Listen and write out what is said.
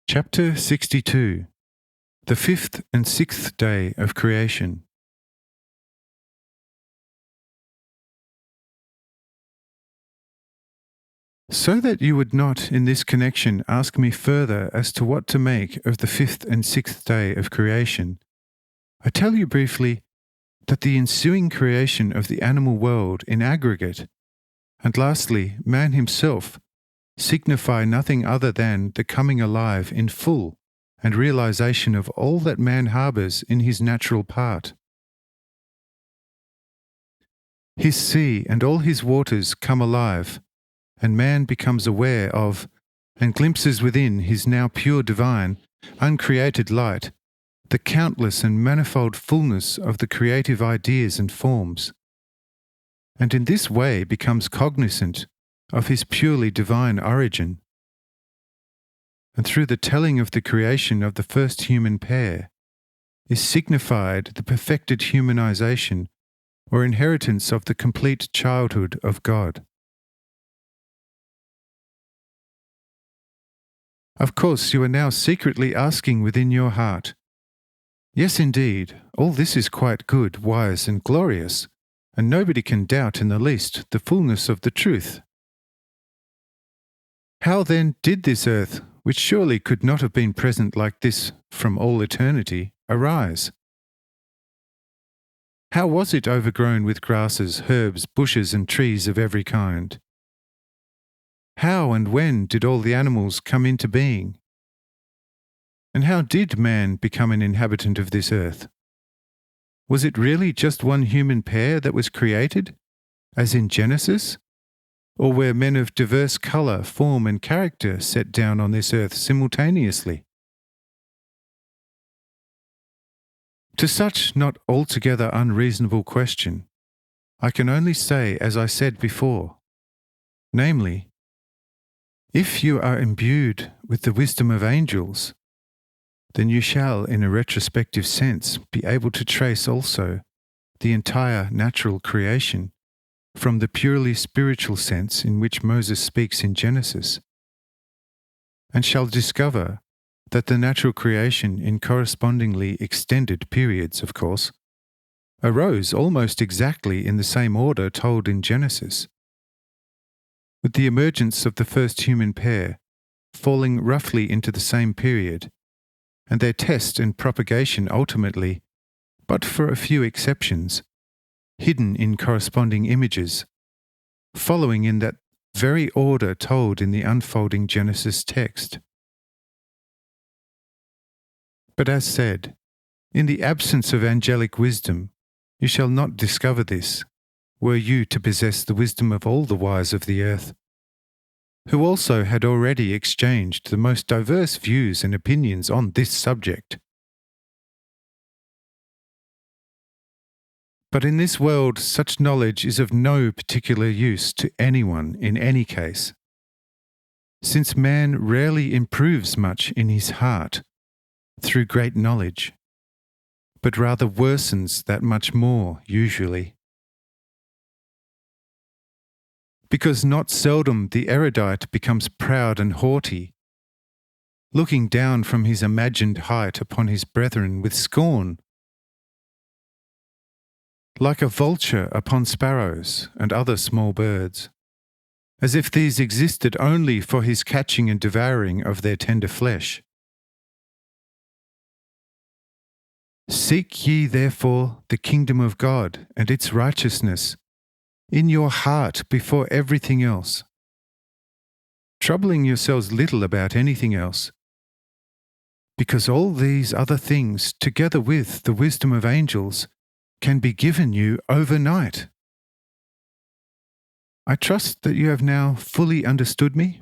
Chapter 62. The fifth and sixth day of creation. So that you would not in this connection ask me further as to what to make of the fifth and sixth day of creation, I tell you briefly that the ensuing creation of the animal world in aggregate, and lastly man himself, signify nothing other than the coming alive in full and realization of all that man harbours in his natural part. His sea and all his waters come alive, and man becomes aware of and glimpses within his now pure divine, uncreated light, the countless and manifold fullness of the creative ideas and forms, and in this way becomes cognizant of his purely divine origin. And through the telling of the creation of the first human pair is signified the perfected humanization or inheritance of the complete childhood of God. Of course, you are now secretly asking within your heart, yes, indeed, all this is quite good, wise, and glorious, and nobody can doubt in the least the fullness of the truth. How then did this earth, which surely could not have been present like this from all eternity, arise? How was it overgrown with grasses, herbs, bushes, and trees of every kind? How and when did all the animals come into being? And how did man become an inhabitant of this earth? Was it really just one human pair that was created, as in Genesis? Or were men of diverse colour, form, and character set down on this earth simultaneously? To such not altogether unreasonable question, I can only say as I said before, namely, if you are imbued with the wisdom of angels, then you shall, in a retrospective sense, be able to trace also the entire natural creation from the purely spiritual sense in which Moses speaks in Genesis, and shall discover that the natural creation in correspondingly extended periods, of course, arose almost exactly in the same order told in Genesis, with the emergence of the first human pair falling roughly into the same period, and their test and propagation ultimately, but for a few exceptions, hidden in corresponding images, following in that very order told in the unfolding Genesis text. But as said, in the absence of angelic wisdom, you shall not discover this, were you to possess the wisdom of all the wise of the earth, who also had already exchanged the most diverse views and opinions on this subject. But in this world, such knowledge is of no particular use to anyone in any case, since man rarely improves much in his heart through great knowledge, but rather worsens that much more usually. Because not seldom the erudite becomes proud and haughty, looking down from his imagined height upon his brethren with scorn, like a vulture upon sparrows and other small birds, as if these existed only for his catching and devouring of their tender flesh. Seek ye therefore the kingdom of God and its righteousness in your heart before everything else, troubling yourselves little about anything else, because all these other things, together with the wisdom of angels, can be given you overnight. I trust that you have now fully understood me.